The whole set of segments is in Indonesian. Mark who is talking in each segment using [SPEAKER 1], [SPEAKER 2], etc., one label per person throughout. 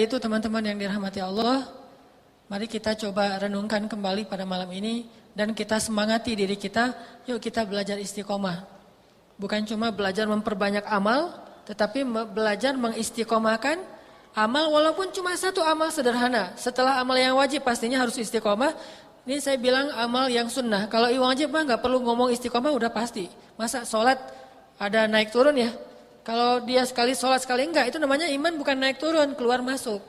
[SPEAKER 1] dari itu teman-teman yang dirahmati Allah, mari kita coba renungkan kembali pada malam ini dan kita semangati diri kita, yuk kita belajar istiqomah. Bukan cuma belajar memperbanyak amal, tetapi belajar mengistiqomahkan amal walaupun cuma satu amal sederhana. Setelah amal yang wajib pastinya harus istiqomah. Ini saya bilang amal yang sunnah. Kalau yang wajib mah nggak perlu ngomong istiqomah udah pasti. Masa sholat ada naik turun ya? Kalau dia sekali sholat sekali enggak, itu namanya iman bukan naik turun, keluar masuk.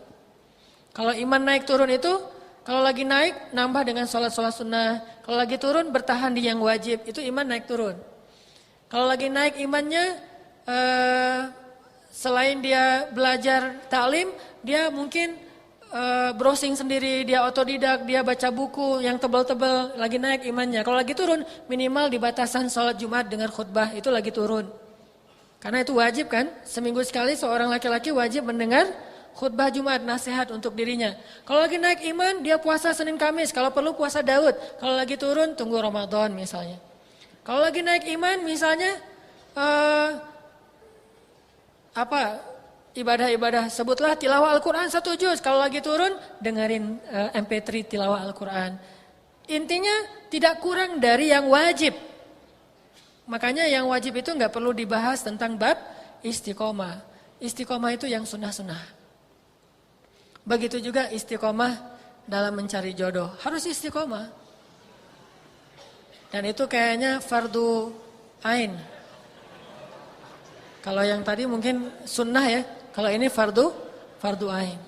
[SPEAKER 1] Kalau iman naik turun itu, kalau lagi naik nambah dengan sholat-sholat sunnah. Kalau lagi turun bertahan di yang wajib, itu iman naik turun. Kalau lagi naik imannya, selain dia belajar taklim, dia mungkin browsing sendiri, dia otodidak, dia baca buku yang tebal-tebal, lagi naik imannya. Kalau lagi turun, minimal di batasan sholat Jumat dengan khutbah, itu lagi turun. Karena itu wajib kan, seminggu sekali seorang laki-laki wajib mendengar khutbah Jumat, nasihat untuk dirinya. Kalau lagi naik iman, dia puasa Senin Kamis, kalau perlu puasa Daud. Kalau lagi turun, tunggu Ramadan misalnya. Kalau lagi naik iman misalnya, ibadah-ibadah, sebutlah tilawah Al-Quran 1 juz. Kalau lagi turun, dengerin MP3 tilawah Al-Quran. Intinya tidak kurang dari yang wajib. Makanya yang wajib itu nggak perlu dibahas tentang bab istiqomah. Istiqomah itu yang sunnah-sunnah. Begitu juga istiqomah dalam mencari jodoh. Harus istiqomah. Dan itu kayaknya fardu ain. Kalau yang tadi mungkin sunnah ya. Kalau ini fardu ain.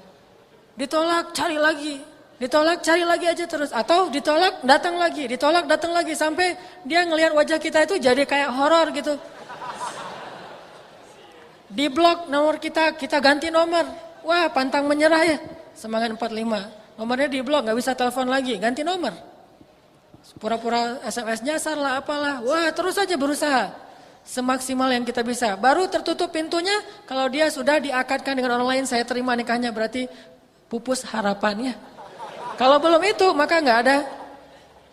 [SPEAKER 1] Ditolak, cari lagi. Ditolak, cari lagi aja terus. Atau ditolak, datang lagi. Ditolak, datang lagi. Sampai dia ngelihat wajah kita itu jadi kayak horor gitu. Di blok nomor kita ganti nomor. Wah, pantang menyerah ya. Semangat 45. Nomornya di blok, gak bisa telepon lagi. Ganti nomor. Pura-pura SMS nyasar lah, apalah. Wah, terus aja berusaha. Semaksimal yang kita bisa. Baru tertutup pintunya. Kalau dia sudah diakadkan dengan orang lain, saya terima nikahnya. Berarti pupus harapannya. Kalau belum itu maka nggak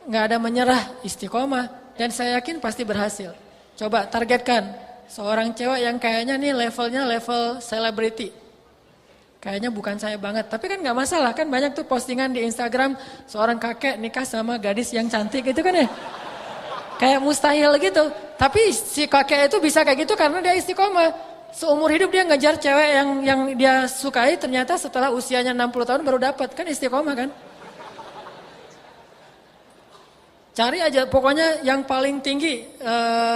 [SPEAKER 1] ada menyerah, istiqomah, dan saya yakin pasti berhasil. Coba targetkan seorang cewek yang kayaknya nih levelnya level selebriti. Kayaknya bukan saya banget, tapi kan nggak masalah kan, banyak tuh postingan di Instagram seorang kakek nikah sama gadis yang cantik gitu kan ya. Kayak mustahil gitu. Tapi si kakek itu bisa kayak gitu karena dia istiqomah. Seumur hidup dia ngejar cewek yang dia sukai, ternyata setelah usianya 60 tahun baru dapat, kan istiqomah kan. Cari aja pokoknya yang paling tinggi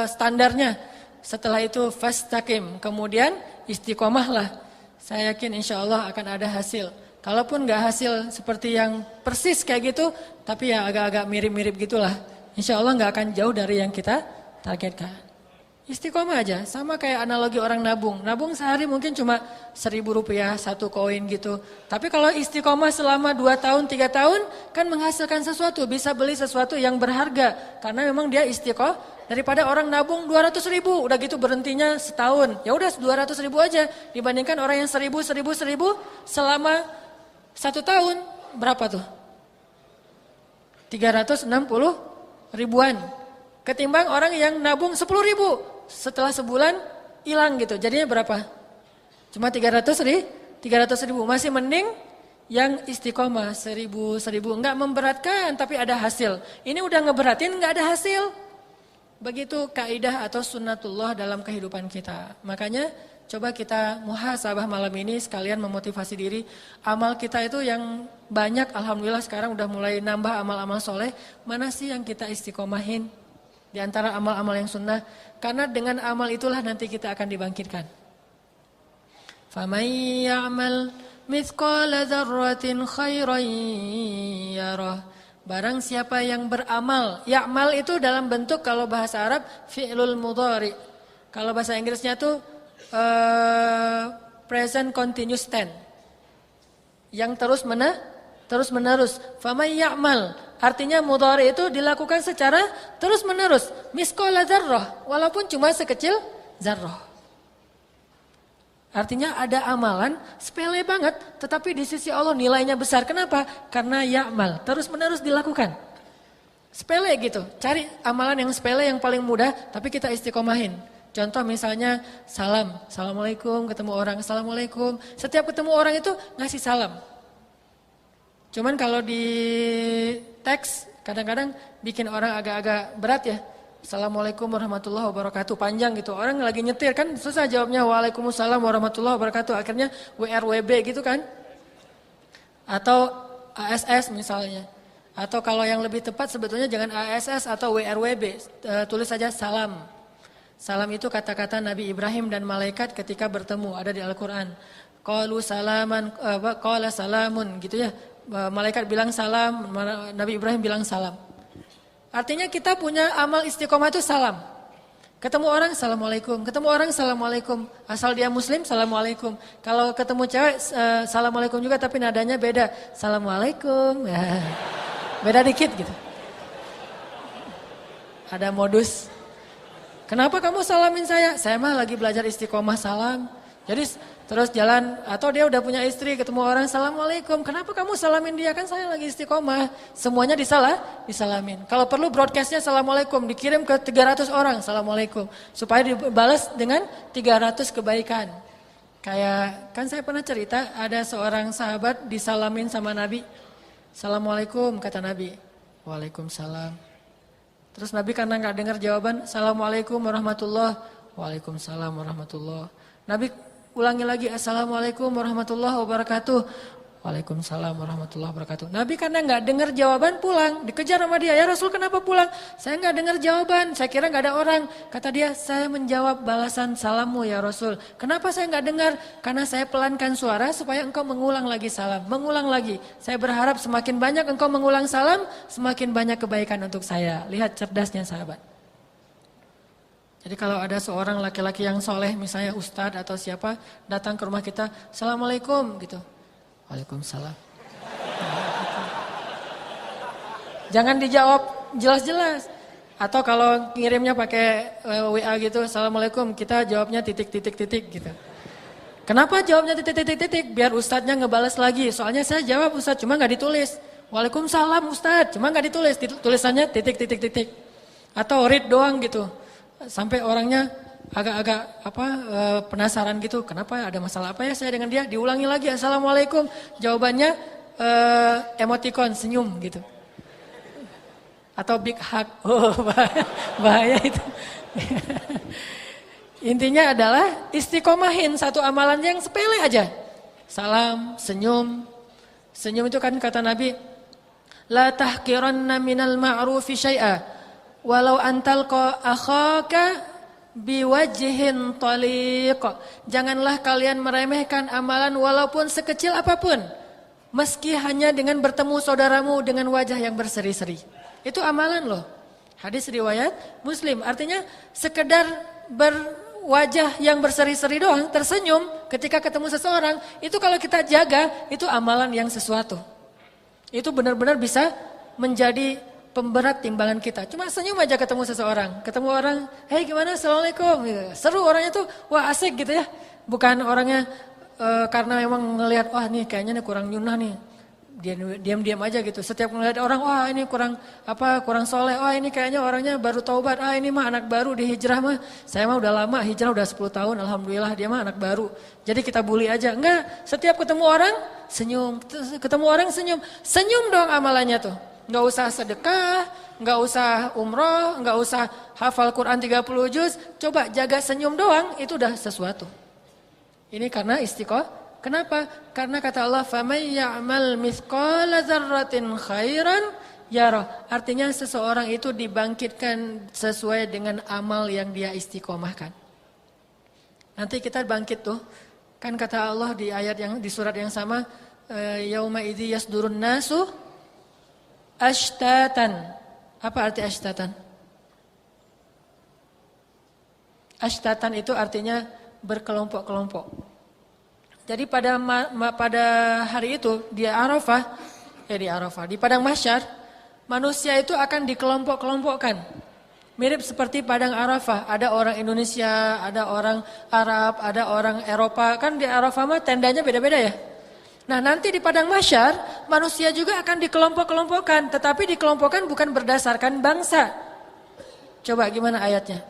[SPEAKER 1] standarnya. Setelah itu fastaqim, kemudian istiqomahlah. Saya yakin insya Allah akan ada hasil. Kalaupun gak hasil seperti yang persis kayak gitu, tapi ya agak-agak mirip-mirip gitulah. Insya Allah gak akan jauh dari yang kita targetkan. Istiqomah aja, sama kayak analogi orang nabung. Nabung sehari mungkin cuma Rp1.000, 1 koin gitu. Tapi kalau istiqomah selama 2 tahun, 3 tahun, kan menghasilkan sesuatu. Bisa beli sesuatu yang berharga. Karena memang dia istiqomah. Daripada orang nabung 200.000, udah gitu berhentinya setahun. Ya udah 200.000 aja. Dibandingkan orang yang 1.000 selama 1 tahun. Berapa tuh? 360 ribuan. Ketimbang orang yang nabung 10.000. Setelah sebulan hilang gitu. Jadinya berapa? Cuma 300.000. Masih mending yang istiqomah 1.000. Enggak memberatkan tapi ada hasil. Ini udah ngeberatin enggak ada hasil. Begitu kaidah atau sunnatullah dalam kehidupan kita. Makanya coba kita muhasabah malam ini sekalian memotivasi diri. Amal kita itu yang banyak, alhamdulillah sekarang udah mulai nambah amal-amal soleh. Mana sih yang kita istiqomahin? Di antara amal-amal yang sunnah. Karena dengan amal itulah nanti kita akan dibangkitkan. فَمَنْ يَعْمَلْ مِثْقَالَ ذَرَّةٍ خَيْرًا يَرَهُ. Barang siapa yang beramal. Ya'mal itu dalam bentuk kalau bahasa Arab fi'lul mudhari. Kalau bahasa Inggrisnya tuh present continuous tense. Yang terus menerus. فَمَنْ يَعْمَلْ. Artinya mudhari itu dilakukan secara terus menerus. Misqala dzarrah, walaupun cuma sekecil zarrah. Artinya ada amalan sepele banget, tetapi di sisi Allah nilainya besar. Kenapa? Karena ya'mal, terus menerus dilakukan. Sepele gitu, cari amalan yang sepele yang paling mudah, tapi kita istiqomahin. Contoh misalnya salam, assalamualaikum, ketemu orang, assalamualaikum. Setiap ketemu orang itu ngasih salam. Cuman kalau di teks kadang-kadang bikin orang agak-agak berat ya. Assalamualaikum warahmatullahi wabarakatuh, panjang gitu. Orang lagi nyetir kan susah jawabnya waalaikumsalam warahmatullahi wabarakatuh. Akhirnya WRWB gitu kan. Atau ASS misalnya. Atau kalau yang lebih tepat sebetulnya jangan ASS atau WRWB. Tulis saja salam. Salam itu kata-kata Nabi Ibrahim dan malaikat ketika bertemu, ada di Al-Quran. Qalu salaman, qala salamun gitu ya. Malaikat bilang salam, Nabi Ibrahim bilang salam. Artinya kita punya amal istiqomah itu salam. Ketemu orang, assalamualaikum. Ketemu orang, assalamualaikum. Asal dia muslim, assalamualaikum. Kalau ketemu cewek, assalamualaikum juga tapi nadanya beda. Assalamualaikum. Beda dikit gitu. Ada modus. Kenapa kamu salamin saya? Saya mah lagi belajar istiqomah salam. Jadi terus jalan, atau dia udah punya istri, ketemu orang, assalamualaikum. Kenapa kamu salamin dia? Kan saya lagi istiqomah. Semuanya disalamin. Kalau perlu broadcastnya assalamualaikum, dikirim ke 300 orang, assalamualaikum. Supaya dibalas dengan 300 kebaikan. Kayak, kan saya pernah cerita, ada seorang sahabat disalamin sama Nabi. Assalamualaikum, kata Nabi. Waalaikumsalam. Terus Nabi karena gak dengar jawaban, assalamualaikum warahmatullahi wabarakatuh. Waalaikumsalam warahmatullahi wabarakatuh. Nabi ulangi lagi, assalamualaikum warahmatullahi wabarakatuh. Waalaikumsalam warahmatullahi wabarakatuh. Nabi karena gak dengar jawaban pulang, dikejar sama dia. Ya Rasul kenapa pulang? Saya gak dengar jawaban, saya kira gak ada orang. Kata dia, saya menjawab balasan salammu ya Rasul. Kenapa saya gak dengar? Karena saya pelankan suara supaya engkau mengulang lagi salam. Mengulang lagi. Saya berharap semakin banyak engkau mengulang salam, semakin banyak kebaikan untuk saya. Lihat cerdasnya sahabat. Jadi kalau ada seorang laki-laki yang soleh, misalnya ustadz atau siapa, datang ke rumah kita, assalamualaikum gitu. Waalaikumsalam. Jangan dijawab jelas-jelas. Atau kalau ngirimnya pakai WA gitu, assalamualaikum, kita jawabnya titik-titik-titik gitu. Kenapa jawabnya titik-titik-titik? Biar ustadznya ngebales lagi. Soalnya saya jawab ustadz, cuma nggak ditulis. Waalaikumsalam ustadz, cuma nggak ditulis. Tulisannya titik-titik-titik. Atau read doang gitu. Sampai orangnya agak-agak penasaran gitu, kenapa ada masalah apa ya saya dengan dia? Diulangi lagi assalamualaikum, jawabannya emoticon senyum gitu, atau big hug. Oh bahaya itu. Intinya adalah istiqomahin satu amalan yang sepele aja, salam, senyum. Senyum itu kan kata Nabi, la tahqiranna minal ma'rufi syai'a walau antalqa akhaka biwajhin taliq. Janganlah kalian meremehkan amalan walaupun sekecil apapun. Meski hanya dengan bertemu saudaramu dengan wajah yang berseri-seri. Itu amalan loh. Hadis riwayat Muslim. Artinya sekedar berwajah yang berseri-seri doang, tersenyum ketika ketemu seseorang. Itu kalau kita jaga, itu amalan yang sesuatu. Itu benar-benar bisa menjadi pemberat timbangan kita. Cuma senyum aja ketemu seseorang. Ketemu orang, hey gimana, assalamualaikum. Seru orangnya tuh, wah asik gitu ya. Bukan orangnya karena memang ngelihat, wah nih kayaknya nih kurang nyunah nih. Diam-diam aja gitu. Setiap ngelihat orang, wah ini kurang soleh. Wah ini kayaknya orangnya baru taubat. Ah ini mah anak baru di hijrah mah. Saya mah udah lama, hijrah udah 10 tahun. Alhamdulillah dia mah anak baru. Jadi kita bully aja. Enggak, setiap ketemu orang, senyum. Ketemu orang senyum. Senyum dong amalannya tuh. Nggak usah sedekah, nggak usah umroh, nggak usah hafal Quran 30 juz. Coba jaga senyum doang, itu udah sesuatu. Ini karena istiqomah. Kenapa? Karena kata Allah, فَمَنْ يَعْمَلْ مِثْقَالَ ذَرَّةٍ خَيْرًا يَرَهُ. Artinya seseorang itu dibangkitkan sesuai dengan amal yang dia istiqomahkan. Nanti kita bangkit tuh. Kan kata Allah di ayat yang di surat yang sama, yauma idzi yasdurun nasu ashtatan. Apa arti ashtatan? Ashtatan itu artinya berkelompok-kelompok. Jadi pada hari itu di Arafah, di padang mahsyar, manusia itu akan dikelompok-kelompokkan. Mirip seperti padang Arafah, ada orang Indonesia, ada orang Arab, ada orang Eropa. Kan di Arafah mah tendanya beda-beda ya. Nah nanti di padang mahsyar manusia juga akan dikelompok-kelompokkan, tetapi dikelompokkan bukan berdasarkan bangsa. Coba gimana ayatnya?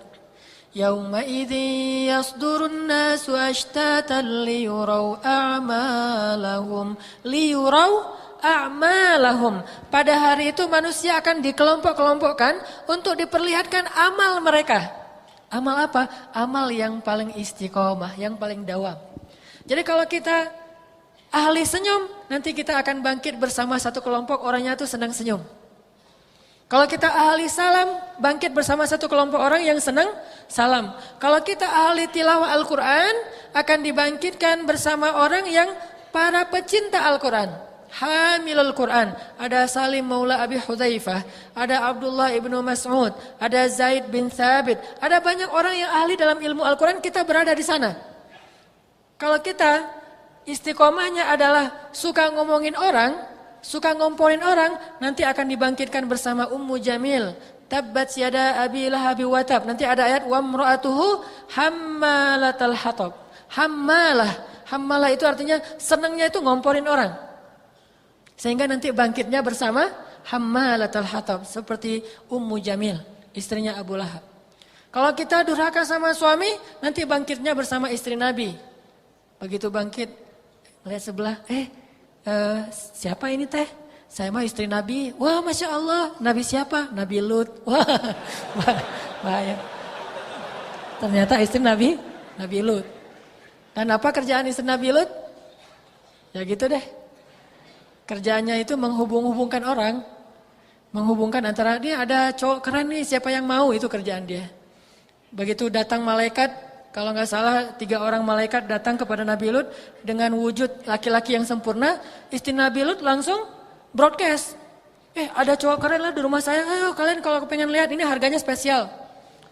[SPEAKER 1] Yauma idzi yasdurun nasu ashtatan liyurau a'malahum. Liyurau a'malahum. Pada hari itu manusia akan dikelompok-kelompokkan untuk diperlihatkan amal mereka. Amal apa? Amal yang paling istiqomah, yang paling dawam. Jadi kalau kita ahli senyum, nanti kita akan bangkit bersama satu kelompok orangnya itu senang senyum. Kalau kita ahli salam, bangkit bersama satu kelompok orang yang senang salam. Kalau kita ahli tilawah Al-Quran, akan dibangkitkan bersama orang yang para pecinta Al-Quran. Hamilul Quran. Ada Salim Maula Abi Hudzaifah, ada Abdullah ibnu Mas'ud, ada Zaid bin Thabit. Ada banyak orang yang ahli dalam ilmu Al-Quran, kita berada di sana. Kalau kita istiqomahnya adalah suka ngomongin orang, suka ngomporin orang, nanti akan dibangkitkan bersama Ummu Jamil. Tabbat yada abi lahabi wa tab. Nanti ada ayat wa imra'atuhu hammalatal hatab. Hammalah itu artinya senangnya itu ngomporin orang. Sehingga nanti bangkitnya bersama hammalatal hatab, seperti Ummu Jamil, istrinya Abu Lahab. Kalau kita durhaka sama suami, nanti bangkitnya bersama istri Nabi. Begitu bangkit, melihat sebelah, siapa ini teh? Saya mah istri Nabi. Wah, Masya Allah. Nabi siapa? Nabi Lut. Wah, bahaya. Ternyata istri Nabi Lut. Dan apa kerjaan istri Nabi Lut? Ya gitu deh. Kerjaannya itu menghubung-hubungkan orang. Menghubungkan antara, dia ada cowok keren nih, siapa yang mau, itu kerjaan dia. Begitu datang malaikat, kalau nggak salah 3 orang malaikat datang kepada Nabi Lut dengan wujud laki-laki yang sempurna, istri Nabi Lut langsung broadcast. Ada cowok keren lah di rumah saya, ayo kalian kalau pengen lihat ini harganya spesial.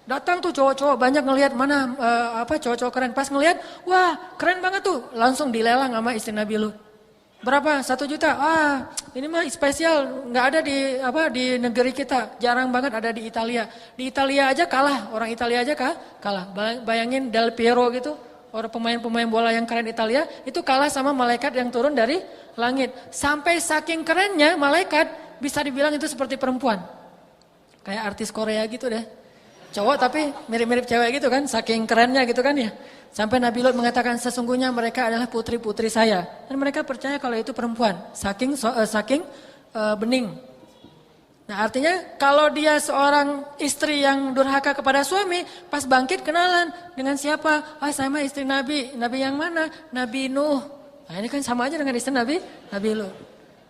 [SPEAKER 1] Datang tuh cowok-cowok banyak ngelihat mana cowok-cowok keren. Pas ngelihat, wah keren banget tuh, langsung dilelang sama istri Nabi Lut. Berapa? 1 juta. Ini mah spesial, nggak ada di negeri kita, jarang banget ada di Italia. Di Italia aja kalah, orang Italia aja kalah. Bayangin Del Piero gitu, orang pemain bola yang keren Italia, itu kalah sama malaikat yang turun dari langit. Sampai saking kerennya malaikat bisa dibilang itu seperti perempuan. Kayak artis Korea gitu deh. Cowok tapi mirip-mirip cewek gitu kan, saking kerennya gitu kan ya. Sampai Nabi Lut mengatakan sesungguhnya mereka adalah putri-putri saya. Dan mereka percaya kalau itu perempuan, saking bening. Nah artinya kalau dia seorang istri yang durhaka kepada suami, pas bangkit kenalan dengan siapa? Saya mah istri Nabi. Nabi yang mana? Nabi Nuh. Nah ini kan sama aja dengan istri Nabi Lut.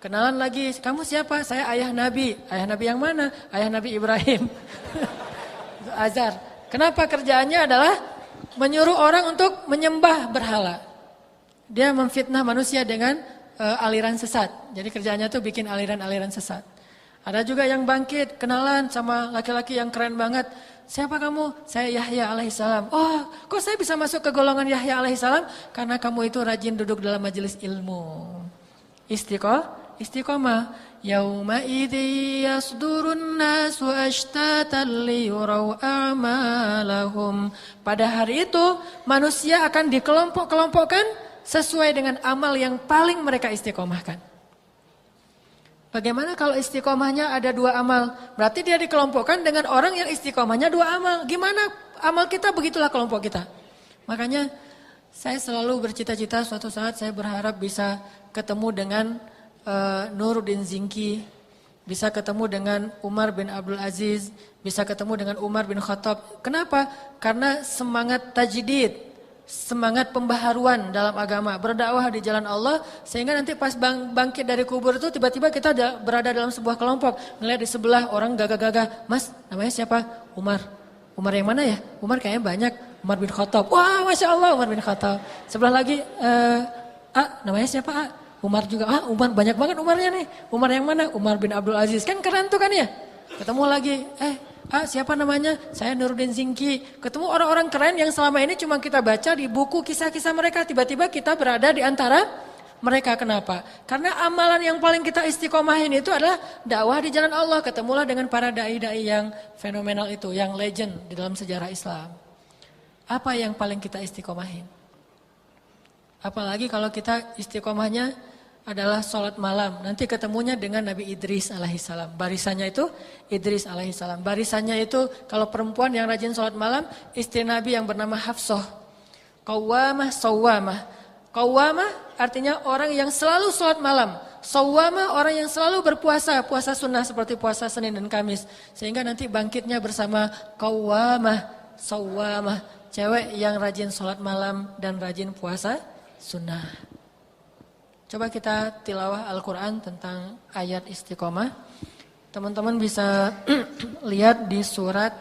[SPEAKER 1] Kenalan lagi, kamu siapa? Saya ayah Nabi. Ayah Nabi yang mana? Ayah Nabi Ibrahim. Azar. Kenapa kerjaannya adalah menyuruh orang untuk menyembah berhala. Dia memfitnah manusia dengan aliran sesat. Jadi kerjaannya tuh bikin aliran-aliran sesat. Ada juga yang bangkit, kenalan sama laki-laki yang keren banget. Siapa kamu? Saya Yahya alaihissalam. Oh, kok saya bisa masuk ke golongan Yahya alaihissalam? Karena kamu itu rajin duduk dalam majelis ilmu. Istiqomah. Yauma idzi yasdurun nasu ashtatan liyurau a'malahum. Pada hari itu manusia akan dikelompok-kelompokkan sesuai dengan amal yang paling mereka istiqomahkan. Bagaimana kalau istiqomahnya ada 2 amal? Berarti dia dikelompokkan dengan orang yang istiqomahnya 2 amal. Gimana amal kita, begitulah kelompok kita. Makanya saya selalu bercita-cita suatu saat saya berharap bisa ketemu dengan Nuruddin Zinki, bisa ketemu dengan Umar bin Abdul Aziz, bisa ketemu dengan Umar bin Khattab. Kenapa? Karena semangat tajdid, semangat pembaharuan dalam agama, berdakwah di jalan Allah, sehingga nanti pas bangkit dari kubur itu tiba-tiba kita berada dalam sebuah kelompok, ngelihat di sebelah orang gagah-gagah, Mas namanya siapa? Umar yang mana ya? Umar kayaknya banyak, Umar bin Khattab. Wah Masya Allah Umar bin Khattab. Sebelah lagi, namanya siapa? Umar juga, Umar banyak banget Umarnya nih. Umar yang mana? Umar bin Abdul Aziz. Kan keren tuh kan ya. Ketemu lagi, siapa namanya? Saya Nuruddin Zinki. Ketemu orang-orang keren yang selama ini cuma kita baca di buku kisah-kisah mereka. Tiba-tiba kita berada di antara mereka. Kenapa? Karena amalan yang paling kita istiqomahin itu adalah dakwah di jalan Allah. Ketemulah dengan para dai-dai yang fenomenal itu, yang legend di dalam sejarah Islam. Apa yang paling kita istiqomahin? Apalagi kalau kita istiqomahnya adalah sholat malam. Nanti ketemunya dengan Nabi Idris alaihissalam. Barisannya itu Idris alaihissalam. Barisannya itu kalau perempuan yang rajin sholat malam, istri Nabi yang bernama Hafsah. Qawwamah, sawwamah. Qawwamah artinya orang yang selalu sholat malam. Sawwamah orang yang selalu berpuasa, puasa sunnah seperti puasa Senin dan Kamis. Sehingga nanti bangkitnya bersama qawwamah, sawwamah. Cewek yang rajin sholat malam dan rajin puasa sunnah. Coba kita tilawah Al-Quran tentang ayat istiqomah. Teman-teman bisa lihat di surat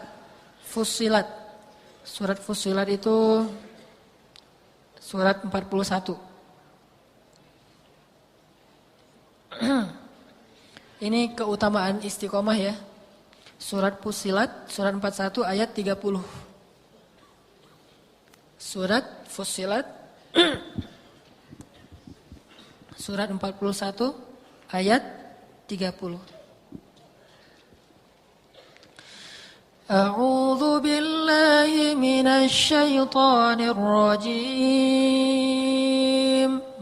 [SPEAKER 1] Fussilat. Surat Fussilat itu surat 41. Ini keutamaan istiqomah ya. Surat Fussilat, surat 41 ayat 30. Surat Fussilat surat 41 ayat 30. A'udzu billahi minasy syaithanir rajim.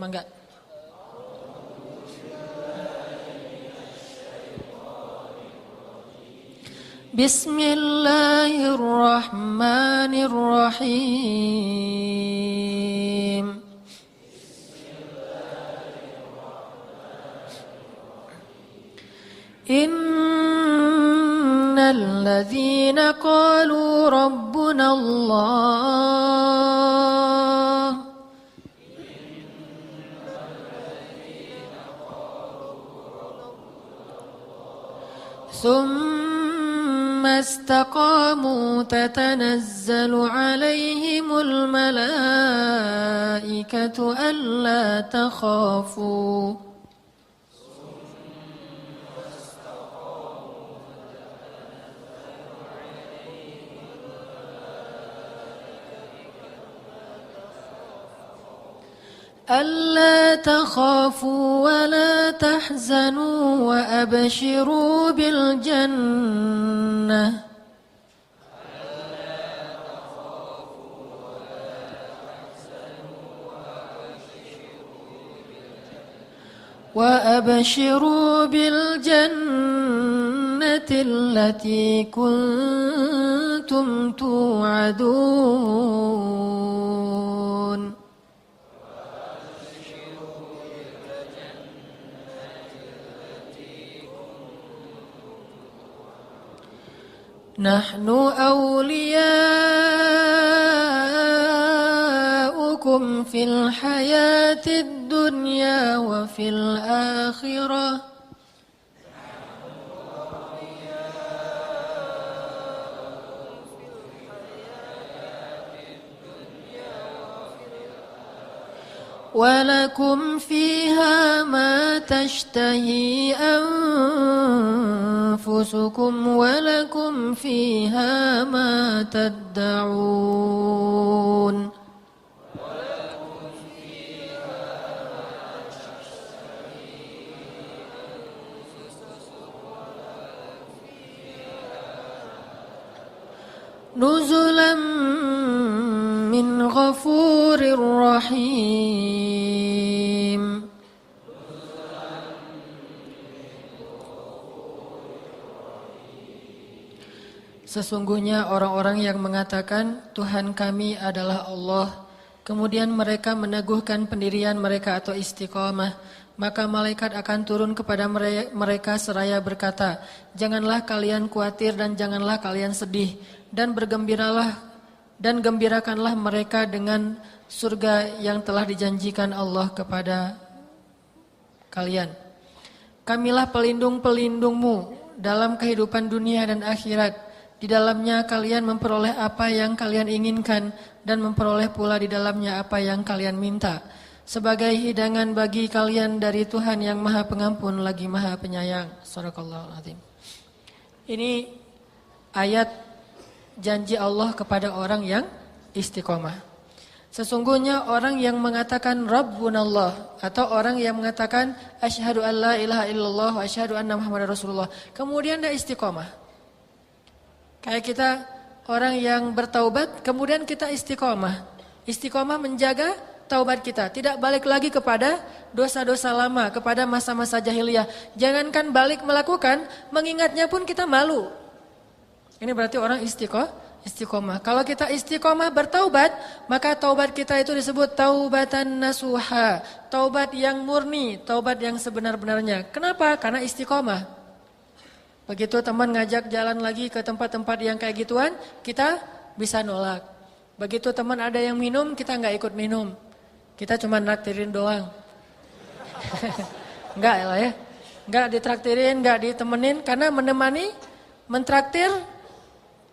[SPEAKER 1] Mangga. Bismillahirrahmanirrahim. Innal ladzina qalu rabbuna Allah thumma istaqamu tatanazzalu alaihimul malaikatu alla takhafu ألا تخافوا ولا تحزنوا وأبشروا بالجنة التي كنتم توعدون نحن أولياؤكم في الحياة الدنيا وفي الآخرة ولكم فيها ما تشتهي أنفسكم ولكم فيها ما تدعون نزلا من غفور رحيم Sesungguhnya orang-orang yang mengatakan Tuhan kami adalah Allah, kemudian mereka meneguhkan pendirian mereka atau istiqamah, maka malaikat akan turun kepada mereka seraya berkata, janganlah kalian khawatir dan janganlah kalian sedih, dan bergembiralah dan gembirakanlah mereka dengan surga yang telah dijanjikan Allah kepada kalian. Kamilah pelindung-pelindungmu dalam kehidupan dunia dan akhirat. Di dalamnya kalian memperoleh apa yang kalian inginkan dan memperoleh pula di dalamnya apa yang kalian minta. Sebagai hidangan bagi kalian dari Tuhan yang Maha Pengampun lagi Maha Penyayang. Shadaqallahul Azim. Ini ayat janji Allah kepada orang yang istiqomah. Sesungguhnya orang yang mengatakan Rabbunallah atau orang yang mengatakan asyhadu an la ilaha illallah wa asyhadu anna Muhammadar Rasulullah, kemudian dia istiqomah. Kayak kita orang yang bertaubat kemudian kita istiqomah. Istiqomah menjaga taubat kita. Tidak balik lagi kepada dosa-dosa lama, kepada masa-masa jahiliyah. Jangankan balik melakukan, mengingatnya pun kita malu. Ini berarti orang istiqomah. Kalau kita istiqomah bertaubat, maka taubat kita itu disebut taubatan nasuha. Taubat yang murni, taubat yang sebenar-benarnya. Kenapa? Karena istiqomah. Begitu teman ngajak jalan lagi ke tempat-tempat yang kayak gituan, kita bisa nolak. Begitu teman ada yang minum, kita nggak ikut minum. Kita cuma naktirin doang. Enggak lah ya. Enggak ditraktirin, enggak ditemenin. Karena menemani, mentraktir,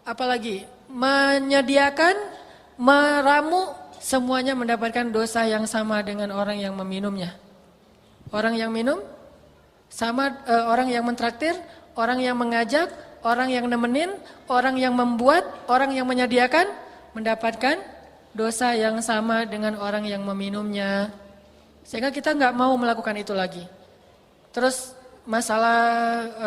[SPEAKER 1] apalagi menyediakan, meramu, semuanya mendapatkan dosa yang sama dengan orang yang meminumnya. Orang yang minum, sama orang yang mentraktir, orang yang mengajak, orang yang nemenin, orang yang membuat, orang yang menyediakan, mendapatkan dosa yang sama dengan orang yang meminumnya. Sehingga kita nggak mau melakukan itu lagi. Terus masalah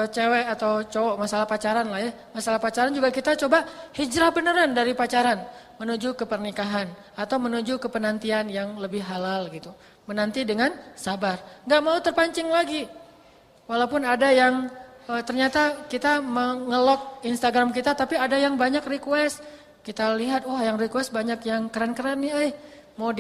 [SPEAKER 1] cewek atau cowok, masalah pacaran lah ya. Masalah pacaran juga kita coba hijrah beneran dari pacaran menuju ke pernikahan atau menuju ke penantian yang lebih halal gitu. Menanti dengan sabar. Nggak mau terpancing lagi. Walaupun ada yang ternyata kita mengelok Instagram kita tapi ada yang banyak request. Kita lihat, wah yang request banyak yang keren-keren nih, mau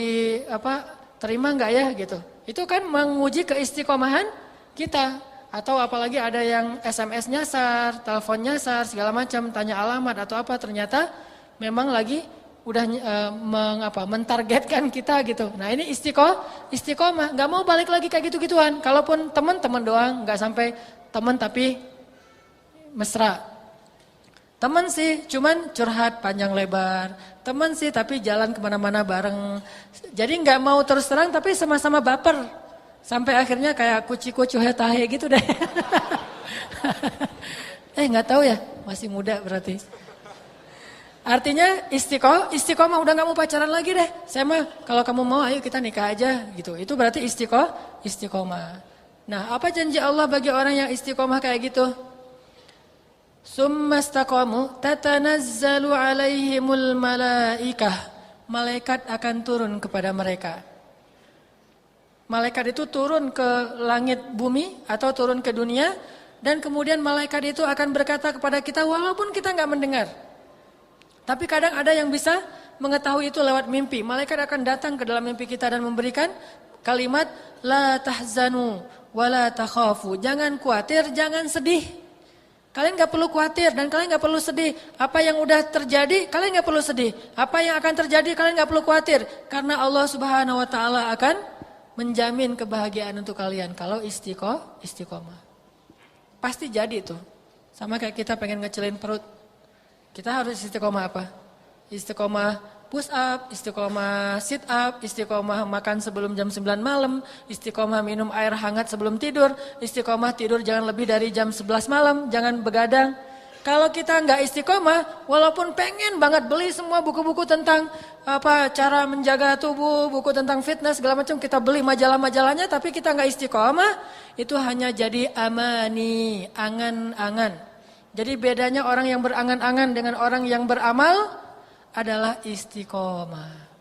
[SPEAKER 1] terima nggak ya gitu. Itu kan menguji keistiqomahan kita. Atau apalagi ada yang SMS nyasar, telepon nyasar, segala macam, tanya alamat atau apa, ternyata memang lagi udah mentargetkan kita gitu. Nah ini istiqomah, nggak mau balik lagi kayak gitu-gituan. Kalaupun teman-teman doang, nggak sampai teman tapi mesra. Teman sih cuman curhat panjang lebar. Teman sih tapi jalan kemana-mana bareng. Jadi nggak mau terus terang tapi sama-sama baper. Sampai akhirnya kayak kuci-kucu hetahe gitu deh. Nggak tahu ya, masih muda berarti. Artinya istiqomah udah nggak mau pacaran lagi deh. Saya mah kalau kamu mau ayo kita nikah aja gitu. Itu berarti istiqomah. Nah apa janji Allah bagi orang yang istiqomah kayak gitu? Summa istaqamu tatanazzalu alaihimul malaikah. Malaikat akan turun kepada mereka. Malaikat itu turun ke langit bumi atau turun ke dunia. Dan kemudian malaikat itu akan berkata kepada kita walaupun kita nggak mendengar. Tapi kadang ada yang bisa mengetahui itu lewat mimpi. Malaikat akan datang ke dalam mimpi kita dan memberikan kalimat la tahzanu wa la takhafu. Jangan khawatir, jangan sedih. Kalian gak perlu khawatir dan kalian gak perlu sedih. Apa yang udah terjadi, kalian gak perlu sedih. Apa yang akan terjadi, kalian gak perlu khawatir. Karena Allah Subhanahu Wa Taala akan menjamin kebahagiaan untuk kalian. Kalau istiqomah. Pasti jadi tuh. Sama kayak kita pengen ngecilin perut. Kita harus istiqomah apa? Istiqomah push up, istiqomah sit up, istiqomah makan sebelum jam 9 malam, istiqomah minum air hangat sebelum tidur, istiqomah tidur jangan lebih dari jam 11 malam, jangan begadang. Kalau kita nggak istiqomah, walaupun pengen banget beli semua buku-buku tentang cara menjaga tubuh, buku tentang fitness segala macam, kita beli majalah-majalahnya, tapi kita nggak istiqomah, itu hanya jadi amani, angan-angan. Jadi bedanya orang yang berangan-angan dengan orang yang beramal adalah istiqomah.